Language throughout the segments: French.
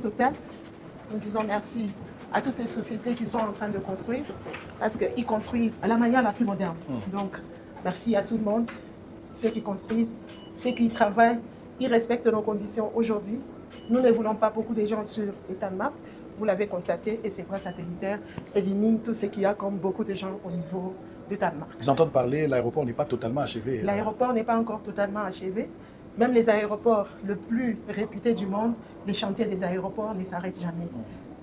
Total. Nous disons merci à toutes les sociétés qui sont en train de construire, parce qu'ils construisent à la manière la plus moderne. Donc, merci à tout le monde, ceux qui construisent, ceux qui travaillent, ils respectent nos conditions aujourd'hui. Nous ne voulons pas beaucoup de gens sur l'état de map. Vous l'avez constaté, et c'est quoi satellitaire élimine tout ce qu'il y a comme beaucoup de gens au niveau de Danemark. Ils entendent parler, l'aéroport n'est pas totalement achevé. L'aéroport n'est pas encore totalement achevé. Même les aéroports le plus réputés du monde, les chantiers des aéroports ne s'arrêtent jamais.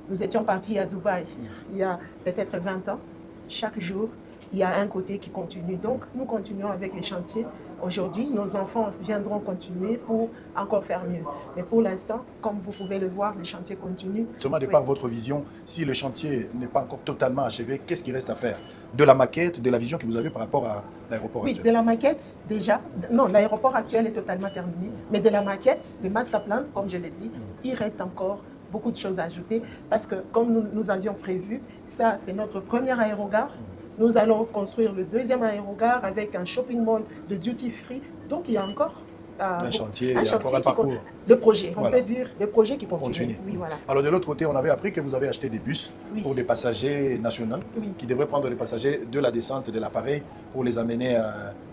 Nous étions partis à Dubaï il y a peut-être 20 ans. Chaque jour, il y a un côté qui continue. Donc, nous continuons avec les chantiers. Aujourd'hui, nos enfants viendront continuer pour encore faire mieux. Mais pour l'instant, comme vous pouvez le voir, les chantiers continuent. Seulement, de par votre vision, si le chantier n'est pas encore totalement achevé, qu'est-ce qui reste à faire? De la maquette, de la vision que vous avez par rapport à l'aéroport actuel? Oui, de la maquette, déjà. Non, l'aéroport actuel est totalement terminé. Mais de la maquette, le master plan, comme je l'ai dit, il reste encore beaucoup de choses à ajouter. Parce que, comme nous avions prévu, ça, c'est notre premier aérogare. Nous allons construire le deuxième aérogare avec un shopping mall de duty free. Donc, il y a encore un chantier encore un parcours. Le projet, on peut dire le projet qui continue. Oui, voilà. Alors, de l'autre côté, on avait appris que vous avez acheté des bus pour des passagers nationaux qui devraient prendre les passagers de la descente de l'appareil pour les amener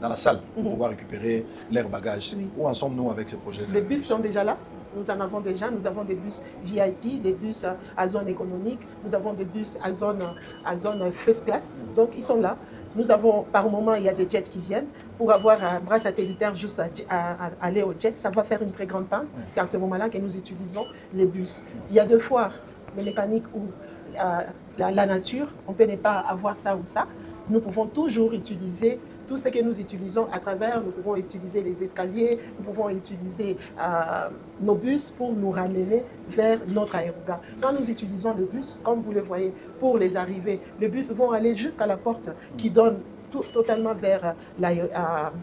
dans la salle pour pouvoir récupérer leurs bagages. Où en sommes-nous avec ces projets? Les bus sont déjà là. Nous en avons déjà, nous avons des bus VIP, des bus à zone économique, nous avons des bus à zone first class, donc ils sont là. Nous avons, par moment, il y a des jets qui viennent. Pour avoir un bras satellitaire juste à aller au jet, ça va faire une très grande pente. C'est à ce moment-là que nous utilisons les bus. Il y a deux fois les mécaniques ou la nature, on ne peut ne pas avoir ça ou ça. Nous pouvons toujours utiliser tout ce que nous utilisons à travers, nous pouvons utiliser les escaliers, nous pouvons utiliser nos bus pour nous ramener vers notre aérogare. Quand nous utilisons le bus, comme vous le voyez, pour les arrivées, les bus vont aller jusqu'à la porte qui donne totalement vers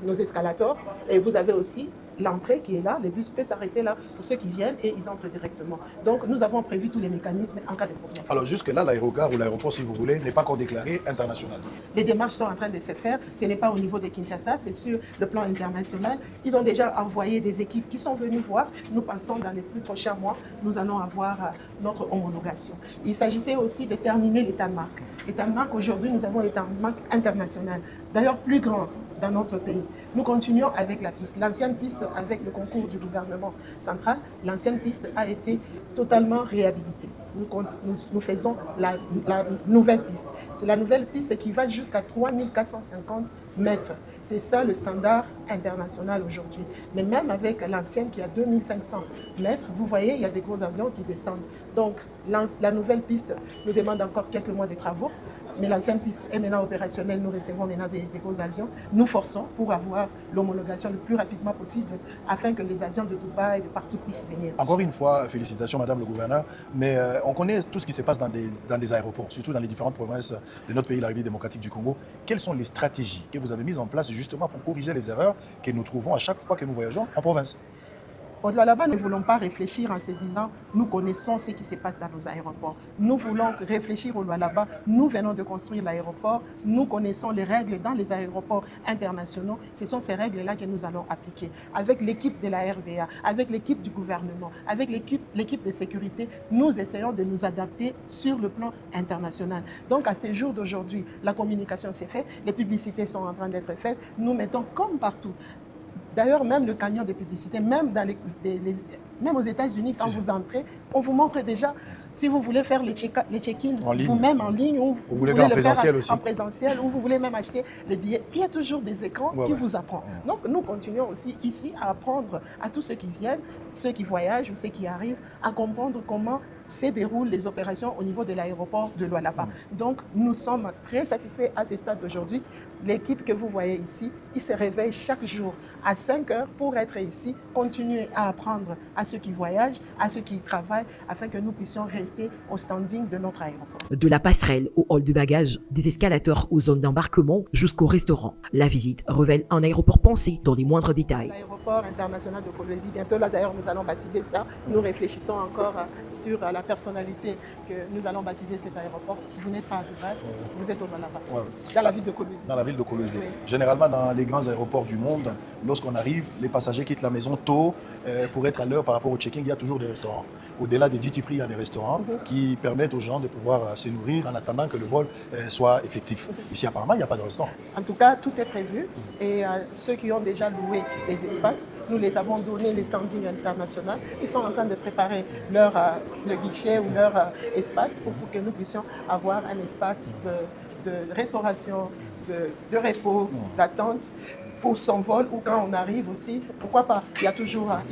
nos escalators. Et vous avez aussi l'entrée qui est là, le bus peut s'arrêter là pour ceux qui viennent et ils entrent directement. Donc nous avons prévu tous les mécanismes en cas de problème. Alors jusque-là, l'aérogare ou l'aéroport, si vous voulez, n'est pas encore déclaré international. Les démarches sont en train de se faire. Ce n'est pas au niveau de Kinshasa, c'est sur le plan international. Ils ont déjà envoyé des équipes qui sont venues voir. Nous pensons dans les plus prochains mois, nous allons avoir notre homologation. Il s'agissait aussi de terminer l'état de marque. L'état de marque, aujourd'hui, nous avons l'état de marque international, d'ailleurs plus grand dans notre pays. Nous continuons avec la piste. L'ancienne piste, avec le concours du gouvernement central, l'ancienne piste a été totalement réhabilitée. Nous faisons la nouvelle piste. C'est la nouvelle piste qui va jusqu'à 3450 mètres. C'est ça le standard international aujourd'hui. Mais même avec l'ancienne qui a 2500 mètres, vous voyez, il y a des gros avions qui descendent. Donc, la nouvelle piste nous demande encore quelques mois de travaux. Mais l'ancienne piste est maintenant opérationnelle. Nous recevons maintenant des gros avions. Nous forçons pour avoir l'homologation le plus rapidement possible afin que les avions de Dubaï et de partout puissent venir. Encore une fois, félicitations Madame le Gouverneur. Mais on connaît tout ce qui se passe dans des aéroports, surtout dans les différentes provinces de notre pays, la République démocratique du Congo. Quelles sont les stratégies que vous avez mises en place justement pour corriger les erreurs que nous trouvons à chaque fois que nous voyageons en province? Au-delà là-bas, nous ne voulons pas réfléchir en se disant nous connaissons ce qui se passe dans nos aéroports. Nous voulons réfléchir au-delà là-bas. Nous venons de construire l'aéroport. Nous connaissons les règles dans les aéroports internationaux. Ce sont ces règles-là que nous allons appliquer. Avec l'équipe de la RVA, avec l'équipe du gouvernement, avec l'équipe de sécurité, nous essayons de nous adapter sur le plan international. Donc à ce jour d'aujourd'hui, la communication s'est faite, les publicités sont en train d'être faites. Nous mettons comme partout. D'ailleurs, même le camion de publicité, même aux États-Unis, quand vous entrez, on vous montre déjà, si vous voulez faire les check-in vous-même en ligne, ou vous voulez le faire en présentiel, ou vous voulez même acheter les billets, il y a toujours des écrans qui vous apprennent. Donc, nous continuons aussi ici à apprendre à tous ceux qui viennent, ceux qui voyagent ou ceux qui arrivent, à comprendre comment se déroulent les opérations au niveau de l'aéroport de Lualaba. Donc, nous sommes très satisfaits à ce stade d'aujourd'hui. L'équipe que vous voyez ici, il se réveille chaque jour à 5 heures pour être ici, continuer à apprendre à ceux qui voyagent, à ceux qui travaillent, afin que nous puissions rester au standing de notre aéroport. De la passerelle au hall de bagages, des escalators aux zones d'embarquement jusqu'au restaurant, la visite révèle un aéroport pensé dans les moindres détails. L'aéroport international de Kolwezi, bientôt là d'ailleurs nous allons baptiser ça. Nous réfléchissons encore sur la personnalité que nous allons baptiser cet aéroport. Vous n'êtes pas à Dubaï, vous êtes au Lualaba, dans la ville de Kolwezi. ville de Kolwezi. Oui. Généralement, dans les grands aéroports du monde, lorsqu'on arrive, les passagers quittent la maison tôt pour être à l'heure par rapport au check-in. Il y a toujours des restaurants. Au-delà des duty free, il y a des restaurants qui permettent aux gens de pouvoir se nourrir en attendant que le vol soit effectif. Ici, apparemment, il n'y a pas de restaurant. En tout cas, tout est prévu et ceux qui ont déjà loué les espaces, nous les avons donné les standings internationaux. Ils sont en train de préparer leur le guichet ou leur espace pour que nous puissions avoir un espace de restauration, de repos, d'attente pour son vol ou quand on arrive aussi. Pourquoi pas? Il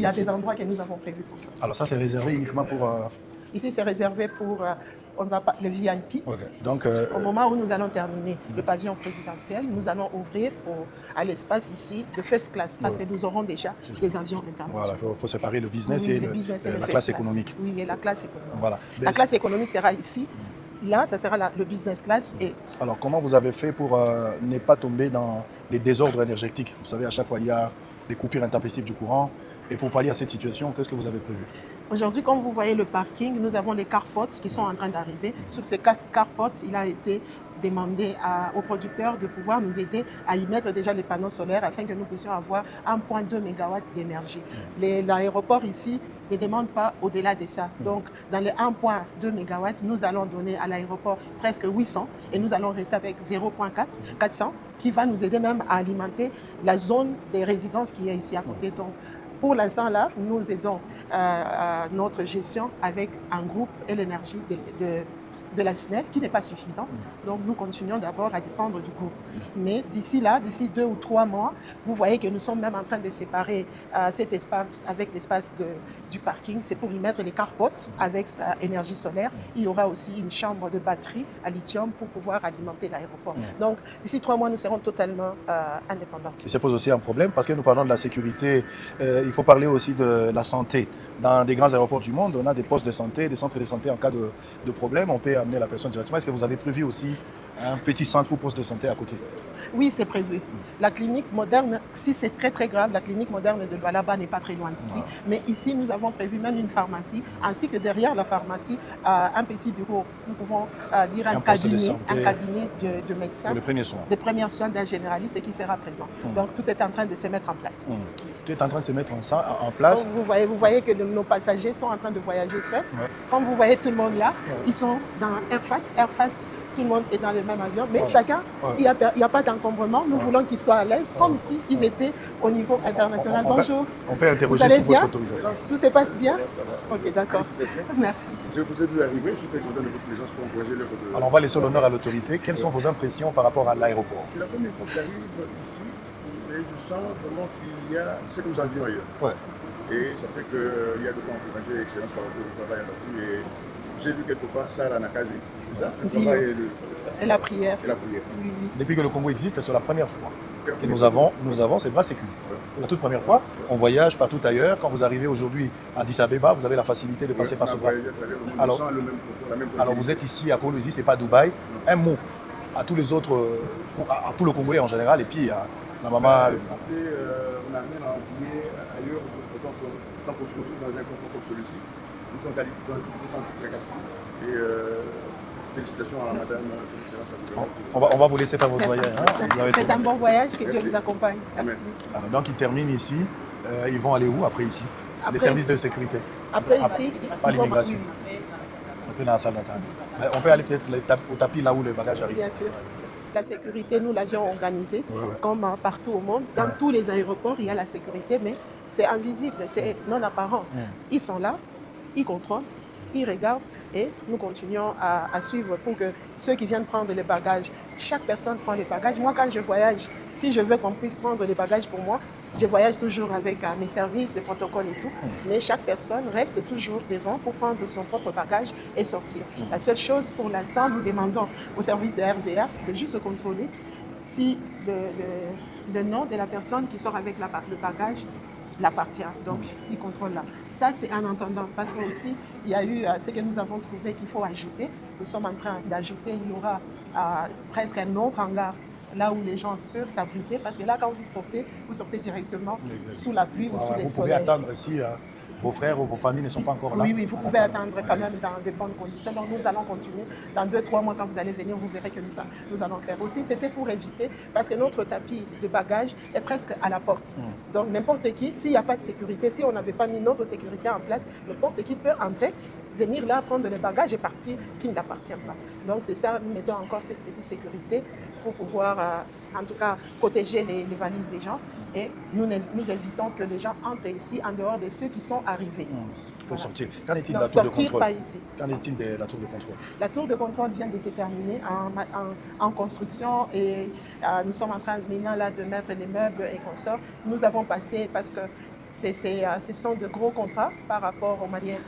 y a des endroits que nous avons prévus pour ça. Alors ça, c'est réservé uniquement pour... Ici, c'est réservé pour on ne va pas, le VIP. Okay. Donc, au moment où nous allons terminer le pavillon présidentiel, nous allons ouvrir à l'espace ici de first class parce que nous aurons déjà des avions internationaux. Voilà, il faut séparer le business et la classe économique. Oui, et la classe économique. Voilà. La classe économique sera ici. Là, ça sera le business class. Et... Alors, comment vous avez fait pour ne pas tomber dans les désordres énergétiques? Vous savez, à chaque fois, il y a des coupures intempestives du courant. Et pour pallier à cette situation, qu'est-ce que vous avez prévu? Aujourd'hui, comme vous voyez le parking, nous avons les carports qui sont en train d'arriver. Sur ces 4 carports, il a été demandé aux producteurs de pouvoir nous aider à y mettre déjà les panneaux solaires afin que nous puissions avoir 1,2 MW d'énergie. L'aéroport ici ne demande pas au-delà de ça. Donc, dans les 1,2 MW, nous allons donner à l'aéroport presque 800 et nous allons rester avec 400 qui va nous aider même à alimenter la zone des résidences qui est ici à côté. Donc, pour l'instant, là, nous aidons notre gestion avec un groupe et l'énergie de la SNEL qui n'est pas suffisant. Donc, nous continuons d'abord à dépendre du groupe. Mais d'ici là, d'ici 2 ou 3 mois, vous voyez que nous sommes même en train de séparer cet espace avec l'espace du parking. C'est pour y mettre les carports avec énergie solaire. Il y aura aussi une chambre de batterie à lithium pour pouvoir alimenter l'aéroport. Donc, d'ici 3 mois, nous serons totalement indépendants. Et ça pose aussi un problème parce que nous parlons de la sécurité. Il faut parler aussi de la santé. Dans des grands aéroports du monde, on a des postes de santé, des centres de santé en cas de problème. On peut amener la personne directement. Est-ce que vous avez prévu aussi un petit centre ou poste de santé à côté? Oui, c'est prévu. La clinique moderne, si c'est très très grave, la clinique moderne de Lualaba n'est pas très loin d'ici. Mais ici, nous avons prévu même une pharmacie, ainsi que derrière la pharmacie, un petit bureau. Nous pouvons dire un cabinet de médecins. Pour les premiers soins. Des premiers soins d'un généraliste qui sera présent. Donc tout est en train de se mettre en place. Tout est en train de se mettre en place. Donc, vous voyez que nos passagers sont en train de voyager seuls. Comme vous voyez tout le monde là, ils sont dans Airfast. Airfast, tout le monde est dans le même avion, mais chacun, il n'y a pas d'encombrement. Nous voulons qu'ils soient à l'aise, comme si ils étaient au niveau international. Bonjour. On peut interroger sur votre autorisation. Tout se passe bien? Ok, d'accord. Merci. Je vous ai vu arriver, je suis très content de votre présence pour encourager l'œuvre de... Alors, on va laisser l'honneur à l'autorité. Quelles sont vos impressions par rapport à l'aéroport? C'est la première fois que j'arrive ici et je sens vraiment qu'il y a ce que nous avions ailleurs. Et ça fait qu'il y a de quoi encourager l'excellence par rapport au travail abattu. Et j'ai vu quelque part Sarah Nakazi, c'est ça? Le travail et la prière. Et la prière. Depuis que le Congo existe, c'est la première fois que nous avons cette base sécurité. Pour la toute première fois, on voyage partout ailleurs. Quand vous arrivez aujourd'hui à Addis Abeba, vous avez la facilité de passer par ce bras. Alors vous êtes ici à Kolwezi, c'est pas Dubaï. Un mot à tous les autres, à tout le Congolais en général, et puis à la maman. On n'a rien à oublier ailleurs, tant qu'on se retrouve dans un confort comme celui-ci. Nous sommes très cassés. Et félicitations à la madame. On va vous laisser faire votre voyage. C'est un bon voyage, que Dieu vous accompagne. Merci. Alors, donc ils terminent ici. Ils vont aller où après ici? Les services de sécurité. Après ici, pas l'immigration. Après dans la salle d'attente. On peut aller peut-être au tapis là où le bagage arrive. Bien sûr. La sécurité, nous l'avions organisée, comme partout au monde. Dans tous les aéroports, il y a la sécurité, mais c'est invisible, c'est non apparent. Ils sont là, ils contrôlent, ils regardent et nous continuons à suivre pour que ceux qui viennent prendre les bagages, chaque personne prend les bagages. Moi, quand je voyage, si je veux qu'on puisse prendre les bagages pour moi, je voyage toujours avec mes services, le protocole et tout, mais chaque personne reste toujours devant pour prendre son propre bagage et sortir. La seule chose pour l'instant, nous demandons au service de RVA de juste contrôler si le nom de la personne qui sort avec le bagage l'appartient. Donc, ils contrôlent là. Ça, c'est en attendant, parce qu'aussi, il y a eu ce que nous avons trouvé qu'il faut ajouter. Nous sommes en train d'ajouter, il y aura presque un autre hangar là où les gens peuvent s'abriter, parce que là, quand vous sortez directement sous la pluie ou sous les soleils. Vous pouvez attendre ici vos frères ou vos familles ne sont pas encore là? Oui, vous pouvez attendre quand même dans de bonnes conditions. Donc nous allons continuer. Dans 2-3 mois, quand vous allez venir, vous verrez que nous allons faire aussi. C'était pour éviter, parce que notre tapis de bagages est presque à la porte. Donc n'importe qui, s'il n'y a pas de sécurité, si on n'avait pas mis notre sécurité en place, n'importe qui peut entrer, venir là, prendre les bagages et partir, qui ne l'appartient pas. Donc c'est ça, nous mettons encore cette petite sécurité pour pouvoir, en tout cas, protéger les valises des gens. Et nous évitons que les gens entrent ici en dehors de ceux qui sont arrivés. Pour sortir. Qu'en est-il de Non, la tour de sortir contrôle? pas ici. Qu'en est-il de la tour de contrôle? La tour de contrôle vient de se terminer en construction et nous sommes en train maintenant là de mettre les meubles et consorts. Nous avons passé, parce que ce sont de gros contrats par rapport aux moyens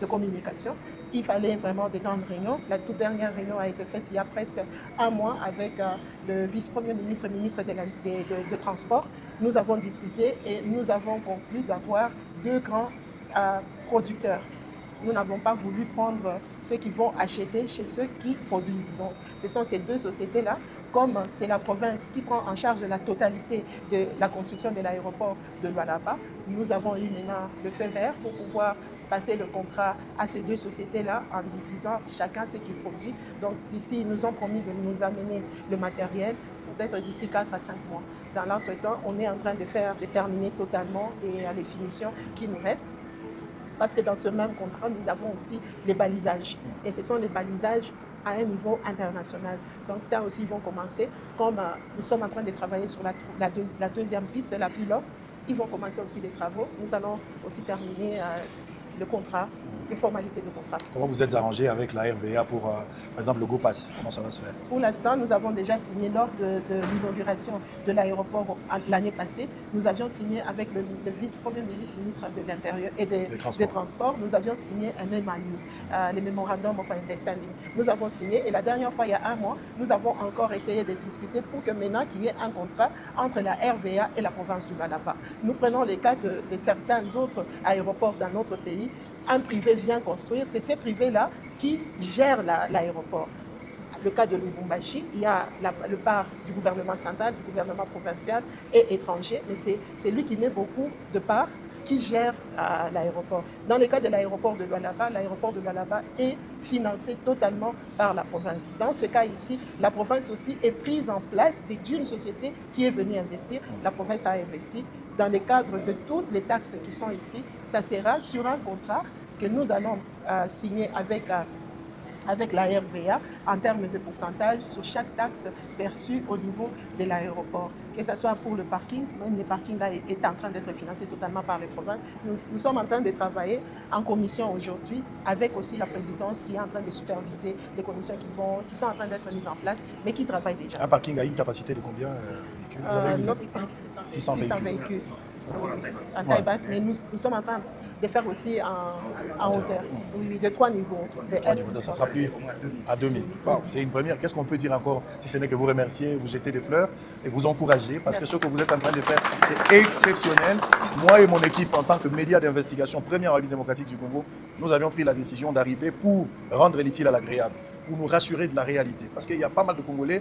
de communication. Il fallait vraiment de grandes réunions. La toute dernière réunion a été faite il y a presque un mois avec le vice-premier ministre, ministre de Transport. Nous avons discuté et nous avons conclu d'avoir 2 grands producteurs. Nous n'avons pas voulu prendre ceux qui vont acheter chez ceux qui produisent. Donc, ce sont ces 2 sociétés-là. Comme c'est la province qui prend en charge la totalité de la construction de l'aéroport de Lualaba, nous avons eu maintenant le feu vert pour pouvoir passer le contrat à ces 2 sociétés-là en divisant chacun ce qu'il produit. Donc d'ici, ils nous ont promis de nous amener le matériel, peut-être d'ici 4 à 5 mois. Dans l'entretemps, on est en train de terminer totalement les finitions qui nous restent. Parce que dans ce même contrat, nous avons aussi les balisages. Et ce sont les balisages à un niveau international. Donc ça aussi, ils vont commencer. Comme nous sommes en train de travailler sur la deuxième piste, la plus longue, ils vont commencer aussi les travaux. Nous allons aussi terminer le contrat, les formalités de contrat. Comment vous êtes arrangé avec la RVA pour, par exemple, le GoPass? Comment ça va se faire? Pour l'instant, nous avons déjà signé lors de l'inauguration de l'aéroport l'année passée. Nous avions signé avec le vice-premier ministre, ministre de l'Intérieur et des Transports. Nous avions signé un MOU, le Memorandum of Understanding. Nous avons signé et la dernière fois, il y a un mois, nous avons encore essayé de discuter pour que maintenant qu'il y ait un contrat entre la RVA et la province du Lualaba. Nous prenons les cas de certains autres aéroports dans notre pays. Un privé vient construire, c'est ces privés-là qui gèrent l'aéroport. Le cas de Lubumbashi, il y a le part du gouvernement central, du gouvernement provincial et étranger, mais c'est lui qui met beaucoup de parts qui gère l'aéroport. Dans le cas de l'aéroport de Lualaba est financé totalement par la province. Dans ce cas ici, la province aussi est prise en place d'une société qui est venue investir. La province a investi. Dans le cadre de toutes les taxes qui sont ici, ça sera sur un contrat que nous allons signer avec la RVA en termes de pourcentage sur chaque taxe perçue au niveau de l'aéroport. Que ce soit pour le parking, même le parking là est en train d'être financé totalement par les provinces. Nous sommes en train de travailler en commission aujourd'hui avec aussi la présidence qui est en train de superviser les commissions qui sont en train d'être mises en place, mais qui travaillent déjà. Un parking a une capacité de combien véhicules? Vous avez notre 600 véhicules. En taille basse, mais nous sommes en train de faire aussi en hauteur. Oui, de 3 niveaux. Donc ça sera plus à 2000. Wow, c'est une première. Qu'est-ce qu'on peut dire encore, si ce n'est que vous remercier, vous jeter des fleurs et vous encourager, parce que ce que vous êtes en train de faire, c'est exceptionnel. Moi et mon équipe, en tant que média d'investigation, première République démocratique du Congo, nous avions pris la décision d'arriver pour rendre l'utile à l'agréable, pour nous rassurer de la réalité. Parce qu'il y a pas mal de Congolais,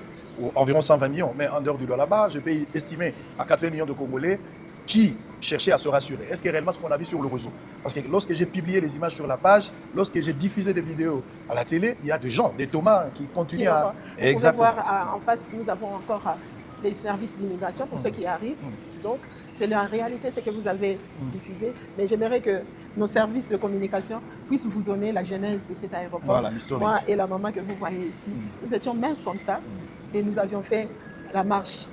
environ 120 millions, mais en dehors du Lualaba, je peux estimer à 80 millions de Congolais qui cherchaient à se rassurer. Est-ce que réellement ce qu'on a vu sur le réseau? Parce que lorsque j'ai publié les images sur la page, lorsque j'ai diffusé des vidéos à la télé, il y a des gens, des Thomas qui continuent à... Exactement. Vous pouvez voir en face, nous avons encore les services d'immigration pour ceux qui arrivent. Donc, c'est la réalité, c'est que vous avez diffusé. Mais j'aimerais que nos services de communication puissent vous donner la genèse de cet aéroport. Voilà, l'historique. Moi et la maman que vous voyez ici, nous étions minces comme ça et nous avions fait la marche.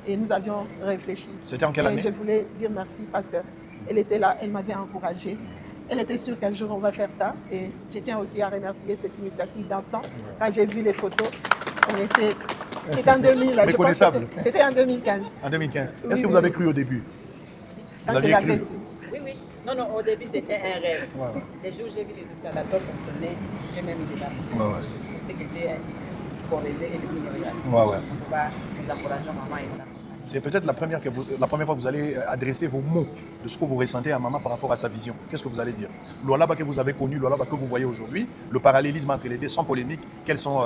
Et nous avions réfléchi. C'était en quelle année? Et je voulais dire merci parce qu'elle était là, elle m'avait encouragée. Elle était sûre qu'un jour on va faire ça. Et je tiens aussi à remercier cette initiative d'antan. Quand j'ai vu les photos, c'était en 2000. Méconnaissable. C'était en 2015. En 2015. Est-ce que vous avez cru au début? Quand je l'avais dit. Oui. Non, au début c'était un rêve. Les jours où j'ai vu les escalators fonctionner, j'ai même eu des larmes. C'est ce qui était pour aider et le minorial. On va nous encourager maman et maman. C'est peut-être la première fois que vous allez adresser vos mots de ce que vous ressentez à maman par rapport à sa vision. Qu'est-ce que vous allez dire? Lualaba que vous avez connu, Lualaba que vous voyez aujourd'hui, le parallélisme entre les deux, sans polémique, quels sont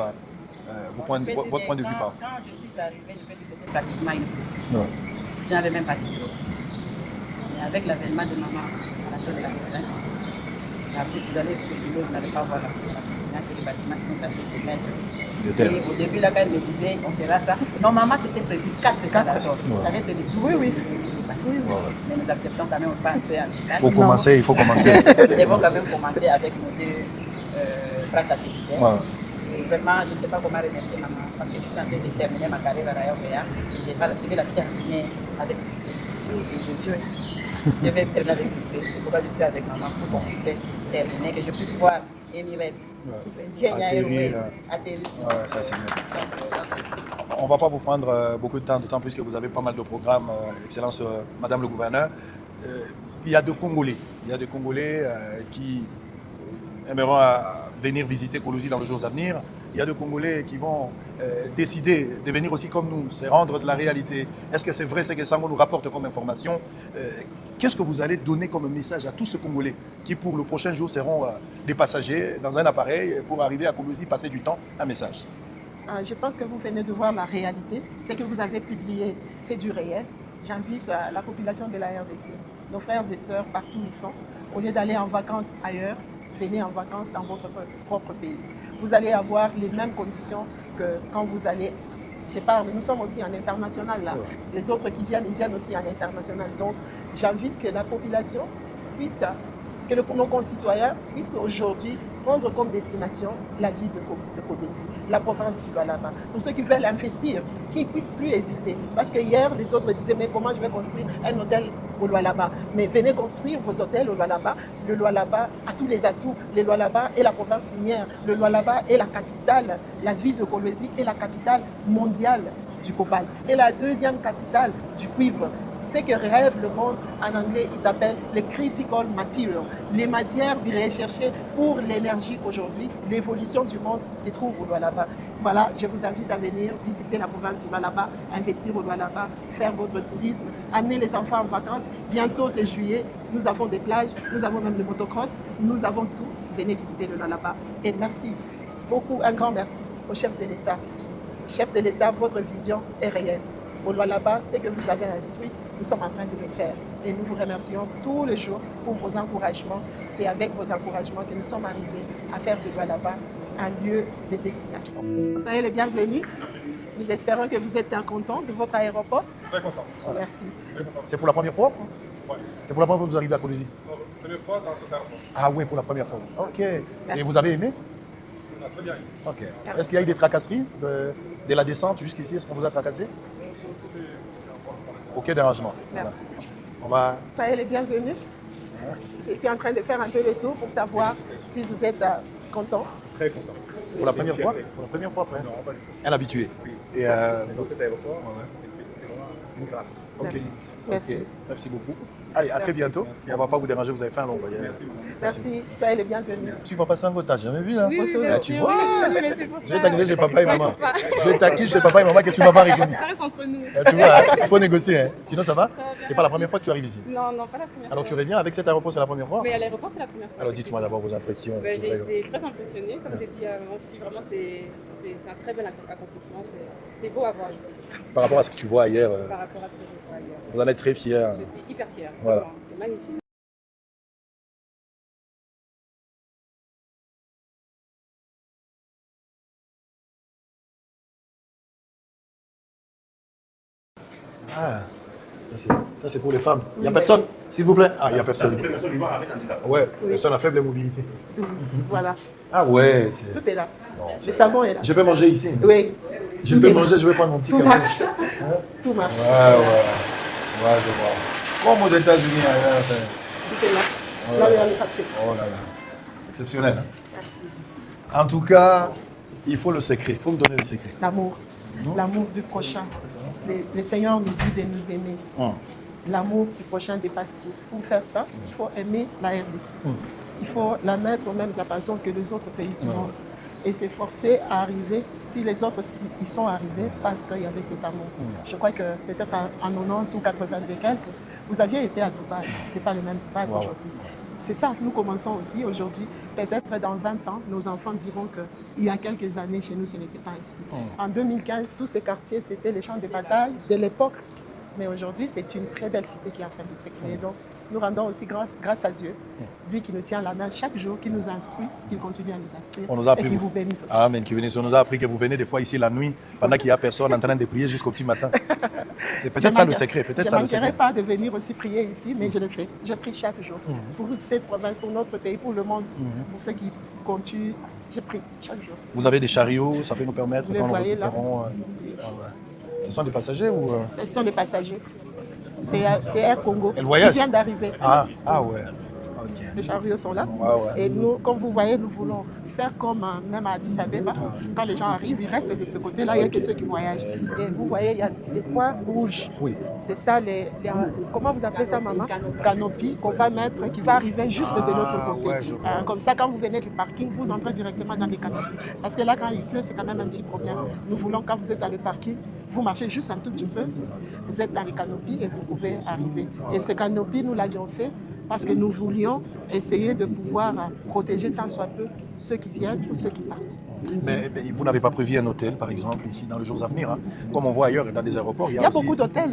votre point de vue par? Quand je suis arrivée, je peux dire que c'était pratiquement une petite. Je n'avais même pas de bureau. Mais avec l'avènement de maman à la population de la province. La petite donnée, vous n'allez pas voir la population que les bâtiments qui sont tachés de mètres. Et au début, là, quand elle me disait, on fera ça, normalement, c'était prévu 4 escalators. Ça allait être les Oui. Mais nous acceptons quand même pas un peu en détail. Pour commencer, il faut commencer. Nous devons quand même commencer avec nos 2 places satellitaires. Et vraiment, je ne sais pas comment remercier maman, parce que je suis en train de terminer ma carrière à Rayon-Véa et je vais la terminer avec succès. Je vais terminer avec succès. C'est pourquoi je suis avec maman, pour qu'on puisse terminer, que je puisse voir Emirates, Kenya Airways, atterrir. Ça c'est bien. On ne va pas vous prendre beaucoup de temps, d'autant plus que vous avez pas mal de programmes, Excellence Madame le Gouverneur. Il y a des Congolais, qui aimeront venir visiter Kolosi dans les jours à venir. Il y a des Congolais qui vont décider de venir aussi comme nous, se rendre de la réalité. Est-ce que c'est vrai ce que Sango nous rapporte comme information? Qu'est-ce que vous allez donner comme message à tous ces Congolais qui, pour le prochain jour, seront des passagers dans un appareil pour arriver à Kolosi, passer du temps? Un message. Je pense que vous venez de voir la réalité. Ce que vous avez publié, c'est du réel. J'invite la population de la RDC, nos frères et sœurs partout où ils sont, au lieu d'aller en vacances ailleurs, venez en vacances dans votre propre pays. Vous allez avoir les mêmes conditions que quand vous allez, je parle, nous sommes aussi en international là. Les autres qui viennent, ils viennent aussi en international. Donc j'invite que la population puisse, que nos concitoyens puissent aujourd'hui prendre comme destination la ville de Kolosi, la province du Lualaba. Pour ceux qui veulent investir, qu'ils ne puissent plus hésiter. Parce que hier, les autres disaient, mais comment je vais construire un hôtel au Lualaba? Mais venez construire vos hôtels au Lualaba. Le Lualaba a tous les atouts. Le Lualaba est la province minière. Le Lualaba est la capitale, la ville de Kolosi est la capitale mondiale du cobalt. Et la deuxième capitale du cuivre. Ce que rêve le monde, en anglais, ils appellent les critical materials, les matières recherchées pour l'énergie aujourd'hui. L'évolution du monde se trouve au Lualaba. Voilà, je vous invite à venir visiter la province du Lualaba, investir au Lualaba, faire votre tourisme, amener les enfants en vacances. Bientôt, c'est juillet, nous avons des plages, nous avons même le motocross, nous avons tout. Venez visiter le Lualaba. Et merci, beaucoup, un grand merci au chef de l'État. Chef de l'État, votre vision est réelle. Au Lualaba, ce que vous avez instruit, nous sommes en train de le faire. Et nous vous remercions tous les jours pour vos encouragements. C'est avec vos encouragements que nous sommes arrivés à faire de Lualaba un lieu de destination. Soyez les bienvenus. Nous espérons que vous êtes contents de votre aéroport. Très content. Merci. C'est pour la première fois? Oui. C'est pour la première fois que vous arrivez à Kolosi? Première fois dans cet aéroport. Ah oui, pour la première fois. Ok. Merci. Et vous avez aimé? On a très bien aimé. Ok. Est-ce qu'il y a eu des tracasseries de la descente jusqu'ici? Est-ce qu'on vous a tracassé? Aucun dérangement. Merci. Voilà. On va... Soyez les bienvenus. Je suis en train de faire un peu le tour pour savoir si vous êtes contents. Très content. Pour la première fois? Pour la première fois après? Non, pas du tout. Un habitué. Oui. Et Dans cet aéroport, c'est vraiment une grâce. Ok. Merci. Ok. Merci beaucoup. Allez, à très bientôt. On ne va pas vous déranger, vous avez fait un long voyage. Merci. Soyez les bienvenus. Tu Papa Sango, t'as jamais vu là? Oui, oui, Ah, bien tu sûr, vois? oui, mais c'est pour Je vais ça. t'accuser chez papa et maman. Pas. Je vais t'accuser chez papa et maman que tu ne m'as pas reconnu. Ça reste entre nous. Tu vois, il faut négocier. Hein. Sinon, ça va? Ça va bien, C'est pas la merci. première fois que tu arrives ici. Non, non, pas la première Alors, tu fois. reviens avec cet aéroport, c'est la première fois? Mais à l'aéroport, c'est la première fois. Alors, dites-moi d'abord vos impressions. Ben, Je j'ai voudrais- été très impressionnée. Comme j'ai dit à maman, puis vraiment, c'est un très bel accomplissement. C'est beau à voir ici, Par rapport à ce que tu vois ailleurs, par rapport à ce que je vois ailleurs. vous en êtes très fiers. Je suis hyper fière. Voilà. Vraiment, c'est magnifique. Ah, ça c'est pour les femmes. Il n'y a personne, s'il vous plaît? Ah, il n'y a personne. personnes vivant avec handicap. Ouais, personne à faible mobilité. Voilà. Ah ouais, c'est... Tout est là. Non, Le savon est là. Je peux manger ici. Oui. Je peux manger, je vais prendre mon petit Tout café. marche. Hein? Tout marche. Ouais, je vois. Comme aux États-Unis, hein, c'est... Tout est là. Ouais. Là, il y a le papier. Oh là là. Exceptionnel. Hein? Merci. En tout cas, il faut le secret. Il faut me donner le secret. L'amour. L'amour du prochain. Le Seigneur nous dit de nous aimer. L'amour du prochain dépasse tout. Pour faire ça, il faut aimer la RDC. Il faut la mettre aux mêmes diapasons que les autres pays du monde. Et s'efforcer à arriver, si les autres ils sont arrivés parce qu'il y avait cet amour. Je crois que peut-être en 90 ou 80 et quelques, vous aviez été à Dubaï. Ce n'est pas le même Dubaï aujourd'hui. C'est ça, nous commençons aussi aujourd'hui. Peut-être dans 20 ans, nos enfants diront qu'il y a quelques années, chez nous, ce n'était pas ici. En 2015, tous ces quartiers, c'était les champs de bataille de l'époque Mais aujourd'hui, c'est une très belle cité qui est en train de se créer. Donc, nous rendons aussi grâce à Dieu, lui qui nous tient la main chaque jour, qui nous instruit, qui continue à nous instruire. On nous a appris, et qui vous bénisse aussi. Amen, qui bénisse. On nous a appris que vous venez des fois ici la nuit, pendant qu'il n'y a personne en train de prier jusqu'au petit matin. C'est peut-être ça le secret. Je ne manquerai pas de venir aussi prier ici, mais je le fais. Je prie chaque jour pour cette province, pour notre pays, pour le monde, pour ceux qui continuent. Je prie chaque jour. Vous avez des chariots, ça peut nous permettre vous les voyez là. Ce sont des passagers ou Ce sont des passagers. C'est Air Congo. Elle voyage. Ils viennent d'arriver. Ah ouais. Okay. Les chariots sont là. Ouais. Et nous, comme vous voyez, nous voulons faire comme même à Addis Abeba. Quand les gens arrivent, ils restent de ce côté-là. Il n'y a que ceux qui voyagent. Et vous voyez, il y a des points rouges. Oui. C'est ça, comment vous appelez ça, maman? Canopie qu'on va mettre, qui va arriver juste de l'autre côté. Ouais, je vois. Comme ça, quand vous venez du parking, vous entrez directement dans les canopies. Parce que là, quand il pleut, c'est quand même un petit problème. Nous voulons, quand vous êtes dans le parking, vous marchez juste un tout petit peu, vous êtes dans les canopies et vous pouvez arriver. Et ces canopies, nous l'avions fait parce que nous voulions essayer de pouvoir protéger tant soit peu ceux qui viennent ou ceux qui partent. Mais vous n'avez pas prévu un hôtel, par exemple, ici, dans les jours à venir, hein? Comme on voit ailleurs, dans des aéroports, il y a aussi beaucoup d'hôtels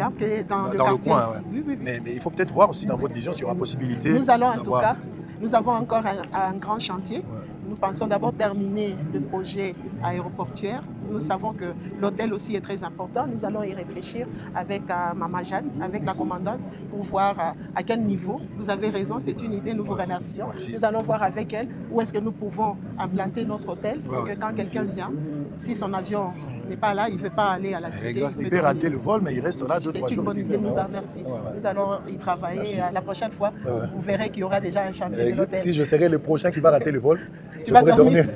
dans le quartier. Coin, ouais. Oui. Mais il faut peut-être voir aussi dans votre vision s'il y aura possibilité. Nous allons en tout cas, nous avons encore un grand chantier. Nous pensons d'abord terminer le projet aéroportuaire. Nous savons que l'hôtel aussi est très important. Nous allons y réfléchir avec Maman Jeanne, avec la commandante, pour voir à quel niveau. Vous avez raison, c'est une idée, nous vous remercions. Nous allons voir avec elle où est-ce que nous pouvons implanter notre hôtel pour que quand quelqu'un vient, si son avion n'est pas là, il ne veut pas aller à la cité. Exact. Il peut rater le vol, mais il reste là 2-3 jours. C'est une bonne idée, nous en merci. Nous allons y travailler. La prochaine fois, vous verrez qu'il y aura déjà un chantier de l'hôtel. Si je serai le prochain qui va rater le vol, tu vas dormir.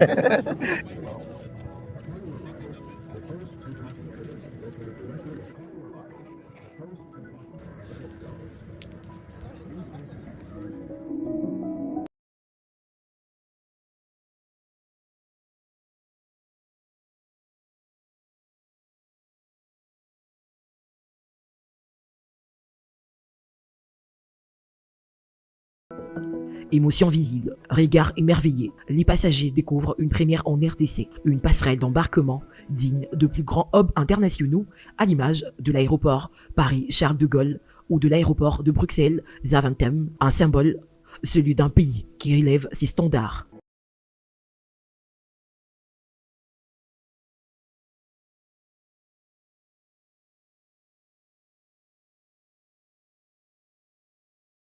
Émotion visible, regard émerveillé, les passagers découvrent une première en RDC, une passerelle d'embarquement digne de plus grands hubs internationaux à l'image de l'aéroport Paris-Charles de Gaulle ou de l'aéroport de Bruxelles-Zaventem, un symbole, celui d'un pays qui relève ses standards.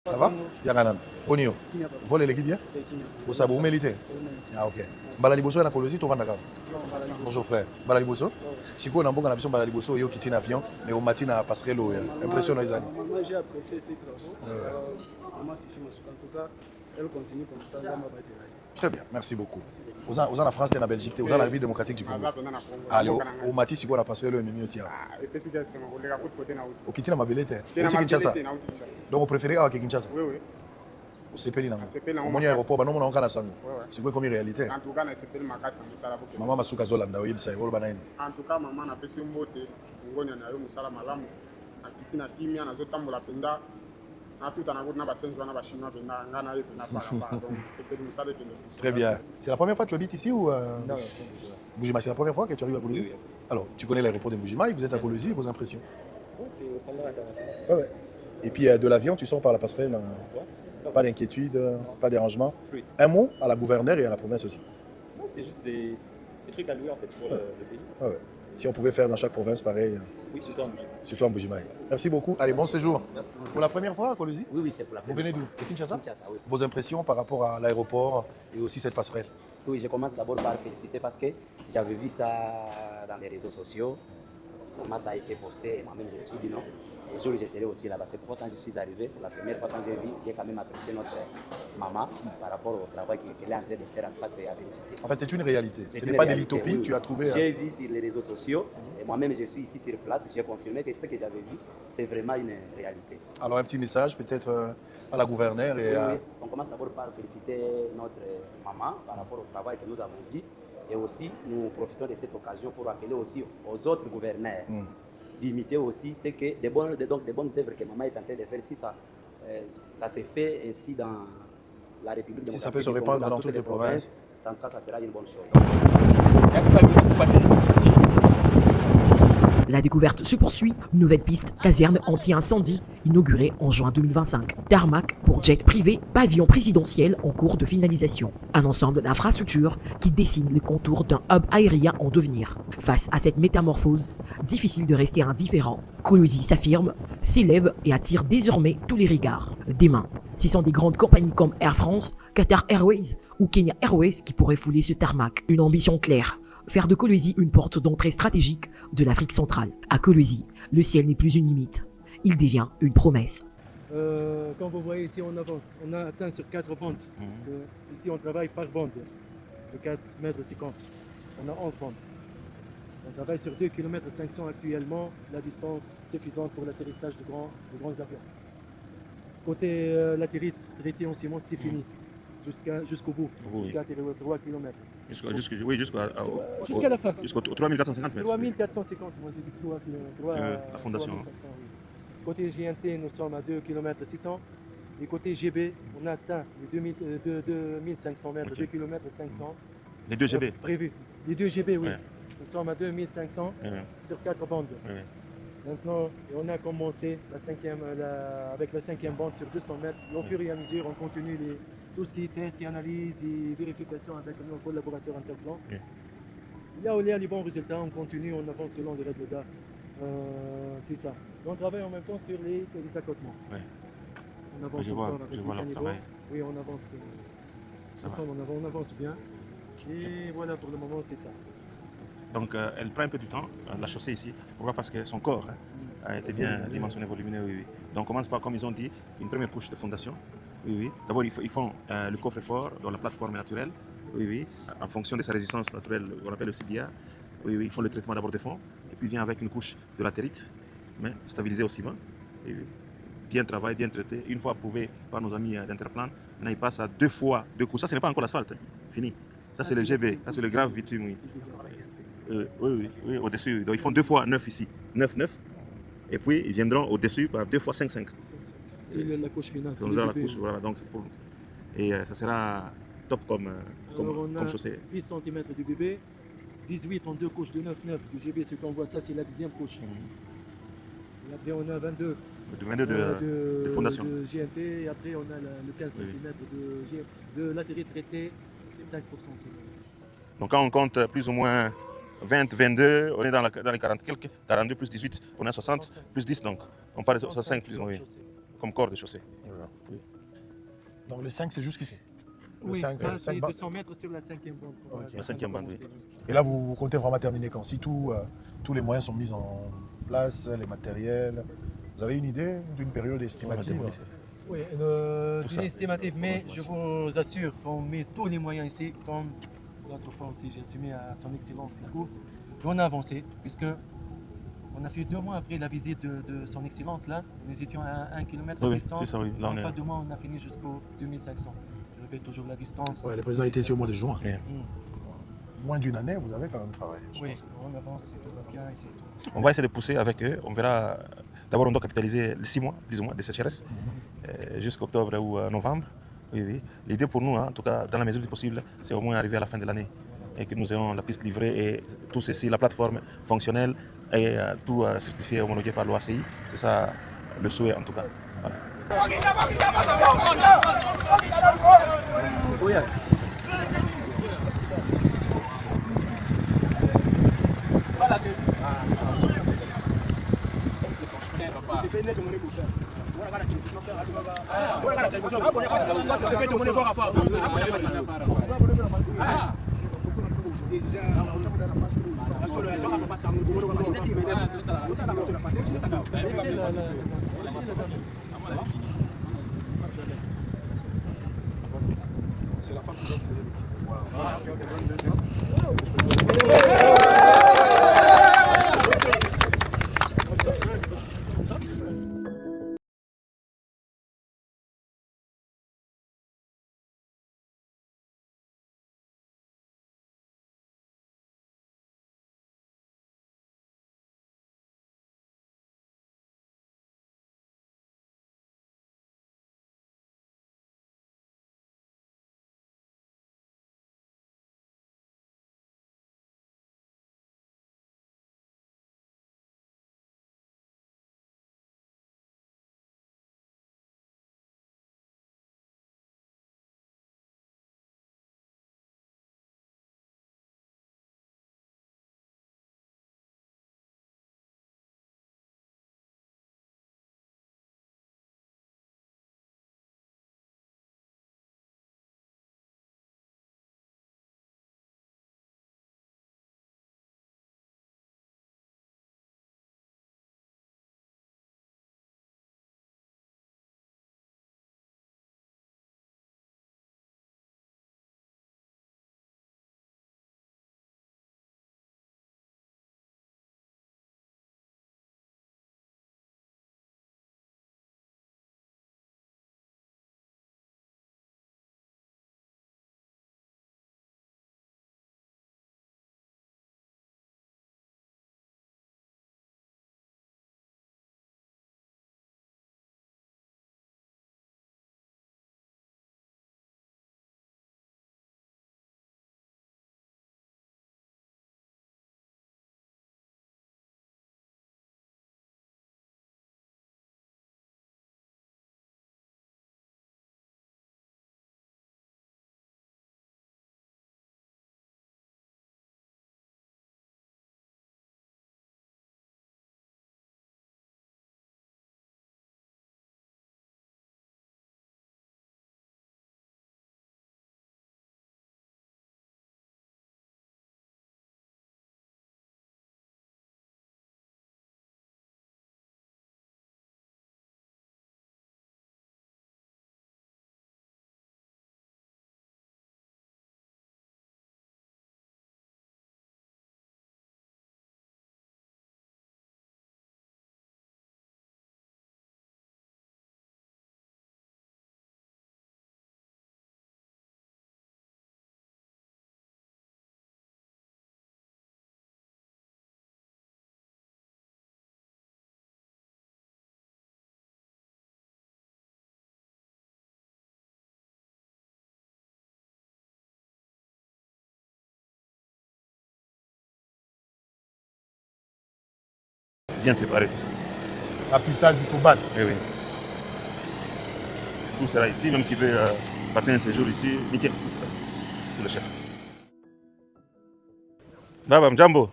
Ça va? Yaranan. Onio. Vole l'équipe bien? Vous savez, vous méritez? Ah, ok. Balaliboso est dans la Colosie, tu vas dans. Bonjour frère. Balaliboso? Si vous avez une Balaliboso, il y a un avion, mais au matin, à passerelle, impressionnant les années. Moi, j'ai apprécié ces travaux. Maman, en tout cas, elle continue comme ça. Très bien, merci beaucoup. Vous êtes en France, vous êtes en Belgique, vous êtes en République démocratique du Congo. Allez, au matin, si vous avez passerelle, le milieu tient. Au Kitina, ma belle était. Au Kinshasa. Donc, vous préférez à Kinshasa? Oui, oui. Au CPL, au moins aéroport, bah non, on a un sangu. C'est quoi comme réalité? En tout cas, c'est le magasin. Maman m'a souka zolanda, oui, ça y est, en tout cas, maman a fait un beauté. On a eu un salam à l'âme. A quitté la team, on a tout le penda. Très bien. C'est la première fois que tu habites ici ou Non, Boujima, c'est la première fois que tu arrives à Colosie? Oui. Alors, tu connais l'aéroport de Boujima, vous êtes à Colosie, vos impressions? Oui, c'est au standard international. Ouais. Et puis de l'avion, tu sors par la passerelle, pas d'inquiétude, pas de dérangement. Oui. Un mot à la gouverneure et à la province aussi. Non, c'est juste des trucs à louer en fait pour le pays. Ouais. Si on pouvait faire dans chaque province pareil. Oui, surtout en Boujima. Surtout en Boujima. Merci beaucoup. Allez, bon séjour. Merci. Pour la première fois à Colosie? Oui, c'est pour la première fois. Vous venez d'où? De Kinshasa? Kinshasa, oui. Vos impressions par rapport à l'aéroport et aussi cette passerelle? Oui, je commence d'abord par féliciter parce que j'avais vu ça dans les réseaux sociaux. Comment ça a été posté et moi-même je me suis dit non. Et je serai aussi là-bas. C'est pourquoi quand je suis arrivé, pour la première fois quand j'ai vu, j'ai quand même apprécié notre maman par rapport au travail qu'elle est en train de faire. En face, c'est à féliciter. En fait, c'est une réalité. Ce n'est pas de l'utopie, oui. Tu as trouvé. J'ai vu sur les réseaux sociaux et moi-même je suis ici sur place. J'ai confirmé que ce que j'avais vu, c'est vraiment une réalité. Alors, un petit message peut-être à la gouverneure et oui. On commence d'abord par féliciter notre maman par rapport au travail que nous avons vu. Et aussi, nous profitons de cette occasion pour appeler aussi aux autres gouverneurs d'imiter aussi ce que des bonnes œuvres que maman est en train de faire. Si ça se fait ainsi dans la République démocratique, si ça peut se répandre dans toutes les provinces, en tout cas, ça sera une bonne chose. La découverte se poursuit. Nouvelle piste, caserne anti-incendie, inaugurée en juin 2025. Tarmac pour jet privé, pavillon présidentiel en cours de finalisation. Un ensemble d'infrastructures qui dessine les contours d'un hub aérien en devenir. Face à cette métamorphose, difficile de rester indifférent. Kolwezi s'affirme, s'élève et attire désormais tous les regards. Demain, ce sont des grandes compagnies comme Air France, Qatar Airways ou Kenya Airways qui pourraient fouler ce tarmac. Une ambition claire, faire de Kolwezi une porte d'entrée stratégique de l'Afrique centrale. À Kolwezi, le ciel n'est plus une limite, il devient une promesse. Quand vous voyez ici, on avance. On a atteint sur 4 bandes. Parce que ici, on travaille par bande de 4 mètres 50. On a 11 bandes. On travaille sur 2 km 500 actuellement, la distance suffisante pour l'atterrissage de grands avions. Côté l'atterrissage en ciment, c'est fini. Jusqu'au bout, jusqu'à 3 km. Jusqu'à la fin. Jusqu'au 3450 mètres. 3450, moi j'ai dit 3 km. La fondation. 3500, oui. Côté GNT, nous sommes à 2 km 600. Et côté GB, on a atteint les 2500 mètres, Okay. 2 km 500. Les 2 GB. Prévus. Les 2 GB, oui. Ouais. Nous sommes à 2500 sur 4 bandes. Maintenant, on a commencé avec la 5e bande sur 200 mètres. Au fur et à mesure, on continue tout ce qui est test et analyse et vérification avec nos collaborateurs interplans. Là où il y a les bons résultats, on continue, on avance selon les règles d'art. C'est ça. On travaille en même temps sur les accotements. On avance Je vois leur travail. Oui, on avance. On avance bien. Et voilà, pour le moment, c'est ça. Donc elle prend un peu du temps, la chaussée ici. Pourquoi? Parce que son corps a été bien dimensionné, volumineux, oui. Donc on commence par, comme ils ont dit, une première couche de fondation. D'abord, ils font le coffre-fort dans la plateforme naturelle. En fonction de sa résistance naturelle, on appelle le CBA. Ils font le traitement d'abord des fonds. Et puis vient avec une couche de latérite, mais stabilisée au ciment. Bien travaillé, bien traité. Une fois approuvé par nos amis d'Interplan, maintenant ils passent à 2 fois 2 couches. Ça, ce n'est pas encore l'asphalte, fini. Ça, c'est le GB, ça, c'est le grave bitume, oui, au-dessus. Donc, ils font 2 fois 9 ici, 9, 9. Et puis, ils viendront au-dessus par 2 fois 5, 5. C'est la couche finale. C'est la couche, voilà. Donc, c'est pour... Et ça sera top comme chaussée. 10 cm du bébé, 18 en 2 couches de 9, 9 du GB. Ce qu'on voit, ça, c'est la 10e couche. Et après, on a 22. 22 de fondation. De GNT, et après, on a le 15 cm de latérite traité, c'est 5%. Donc, quand on compte plus ou moins 20, 22, on est dans les 40 quelques, 42 plus 18, on est à 60, plus 10, donc on parle de 65 plus, oui, comme corps de chaussée. Voilà. Donc le 5, c'est jusqu'ici. Oui, ça, c'est 200 mètres sur la 5e bande. Okay. La 5e bande, oui. Et là, vous comptez vraiment terminer quand? Si tous les moyens sont mis en place, les matériels, vous avez une idée d'une période estimative? Oui, une estimative, mais je vous assure qu'on met tous les moyens ici, comme l'autre fois aussi, j'ai assumé à son excellence la cour. On a avancé, puisque on a fait 2 mois après la visite de son excellence là, nous étions à 1 km 600. C'est ça, oui. Là, en pas 2 mois, on a fini jusqu'au 2500. Je répète toujours la distance. Ouais, le président était ici au mois de juin. Moins d'une année, vous avez quand même travaillé. Oui, on avance, tout va bien ici. On va essayer de pousser avec eux. On verra. D'abord, on doit capitaliser les 6 mois, plus ou moins, de sécheresse, jusqu'à octobre ou novembre. L'idée pour nous, en tout cas, dans la mesure du possible, c'est au moins arriver à la fin de l'année et que nous ayons la piste livrée et tout ceci, la plateforme fonctionnelle et tout certifié et homologué par l'OACI. C'est ça le souhait, en tout cas. Voilà. C'est la femme qui bien séparer tout ça. Capitale du Kobat. Oui, oui. Tout sera ici, même s'il veut passer un séjour ici, nickel, tout sera. C'est le chef. Baba, Mjambo.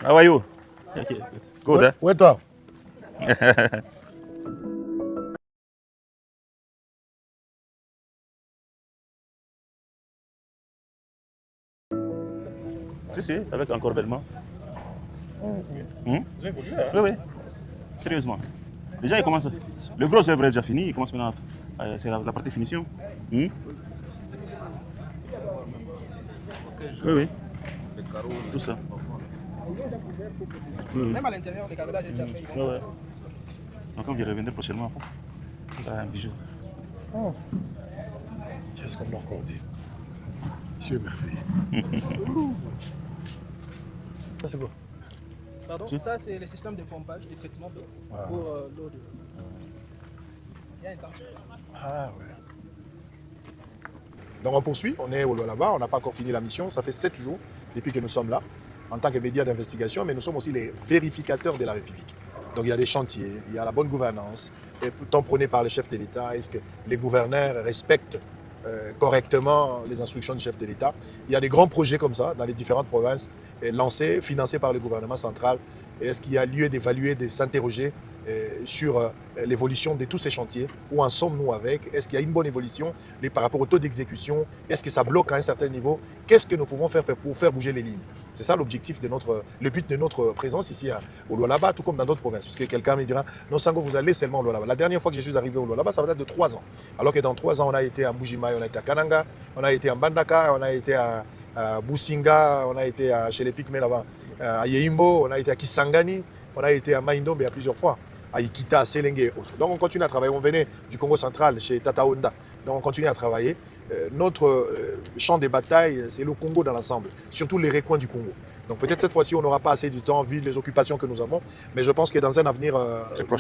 How are you? Okay. Good, hein? Où est toi? Si, avec encorbellement. Oui, oui. Sérieusement. Déjà, il commence. Le gros œuvre est déjà fini, il commence maintenant. C'est la partie finition. Oui, oui. Tout ça. Même à l'intérieur, les caméras, j'ai déjà fait. Ouais. Donc, on vient revenir prochainement. C'est un bijou. Qu'est-ce qu'on m'a encore dit? Monsieur merveilleux. Ça, c'est quoi? Pardon, ça, c'est le système de pompage, de traitement d'eau pour l'eau de. Il y a un temps. Ah ouais. Donc on poursuit, on est au Lualaba, on n'a pas encore fini la mission, ça fait 7 jours depuis que nous sommes là, en tant que média d'investigation, mais nous sommes aussi les vérificateurs de la République. Donc il y a des chantiers, il y a la bonne gouvernance, et pourtant prôné par le chef de l'État, est-ce que les gouverneurs respectent correctement les instructions du chef de l'État. Il y a des grands projets comme ça dans les différentes provinces, lancés, financés par le gouvernement central. Est-ce qu'il y a lieu d'évaluer, de s'interroger sur l'évolution de tous ces chantiers? Où en sommes-nous avec? Est-ce qu'il y a une bonne évolution par rapport au taux d'exécution? Est-ce que ça bloque à un certain niveau? Qu'est-ce que nous pouvons faire pour faire bouger les lignes? C'est ça l'objectif de le but de notre présence ici au Lualaba, tout comme dans d'autres provinces. Parce que quelqu'un me dira, non Sango, vous allez seulement au Lualaba. La dernière fois que je suis arrivé au Lualaba, ça va être de 3 ans. Alors que dans 3 ans, on a été à Mbujimaï, on a été à Kananga, on a été à Mbandaka, on a été à Businga, on a été chez les Pygmées là-bas, à Yeimbo, on a été à Kisangani, on a été à Maindombe à plusieurs fois, à Ikita, à Selenge et autres. Donc on continue à travailler. On venait du Congo central chez Tata Honda. Donc on continue à travailler. Notre champ de bataille, c'est le Congo dans l'ensemble, surtout les recoins du Congo. Donc peut-être cette fois-ci, on n'aura pas assez de temps vu les occupations que nous avons, mais je pense que dans un avenir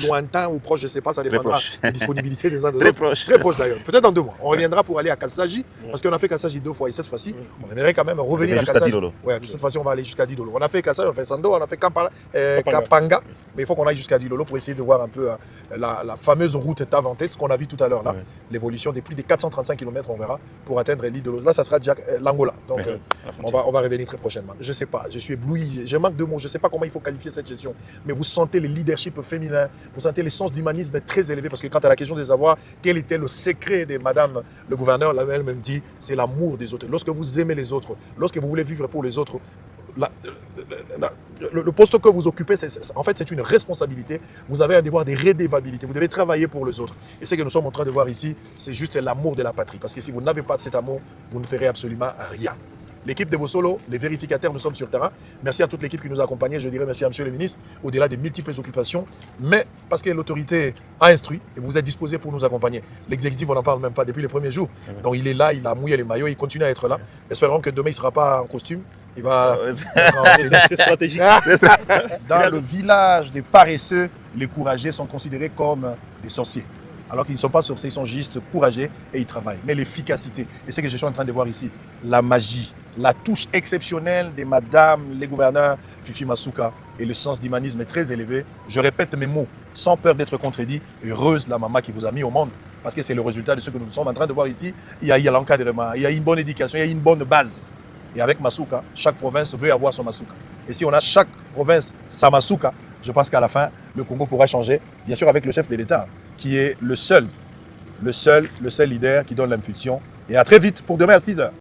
lointain ou proche, je ne sais pas, ça dépendra de la disponibilité des uns des autres. Très proche d'ailleurs. Peut-être dans 2 mois. On reviendra pour aller à Kassaji, parce qu'on a fait Kassaji 2 fois et cette fois-ci, on aimerait quand même revenir à Kassaji. Oui, cette fois-ci, on va aller jusqu'à Didolo. On a fait Kassaji, on a fait Sando, on a fait Kapanga, mais il faut qu'on aille jusqu'à Didolo pour essayer de voir un peu la fameuse route Tavantes qu'on a vue tout à l'heure là, l'évolution des plus de 435 km, on verra, pour atteindre l'Idolo. Là, ça sera déjà l'Angola. Donc on va revenir très prochainement. Je ne sais pas. Je suis ébloui, je manque de mots, je ne sais pas comment il faut qualifier cette gestion, mais vous sentez le leadership féminin, vous sentez le sens d'humanisme très élevé, parce que quant à la question de savoir quel était le secret de madame le gouverneur, elle-même dit, c'est l'amour des autres. Lorsque vous aimez les autres, lorsque vous voulez vivre pour les autres, le poste que vous occupez, en fait, c'est une responsabilité. Vous avez un devoir de redevabilité. Vous devez travailler pour les autres. Et ce que nous sommes en train de voir ici, c'est juste l'amour de la patrie. Parce que si vous n'avez pas cet amour, vous ne ferez absolument rien. L'équipe de Bossolo, les vérificateurs, nous sommes sur le terrain. Merci à toute l'équipe qui nous a accompagnés. Je dirais merci à Monsieur le ministre, au-delà des multiples occupations. Mais parce que l'autorité a instruit et vous êtes disposés pour nous accompagner. L'exécutif, on n'en parle même pas depuis les premiers jours. Donc il est là, il a mouillé les maillots, il continue à être là. Espérons que demain, il ne sera pas en costume. Il va... C'est stratégique. Dans le village des paresseux, les courageux sont considérés comme des sorciers. Alors qu'ils ne sont pas sorciers, ils sont juste courageux et ils travaillent. Mais l'efficacité, et c'est ce que je suis en train de voir ici, la magie, la touche exceptionnelle de madame, les gouverneurs, Fifi Masuka, et le sens d'humanisme est très élevé. Je répète mes mots, sans peur d'être contredit. Heureuse la maman qui vous a mis au monde, parce que c'est le résultat de ce que nous sommes en train de voir ici. Il y a l'encadrement, il y a une bonne éducation, il y a une bonne base. Et avec Masuka, chaque province veut avoir son Masuka. Et si on a chaque province sa Masuka, je pense qu'à la fin, le Congo pourra changer, bien sûr avec le chef de l'État, qui est le seul leader qui donne l'impulsion. Et à très vite pour demain à 6h.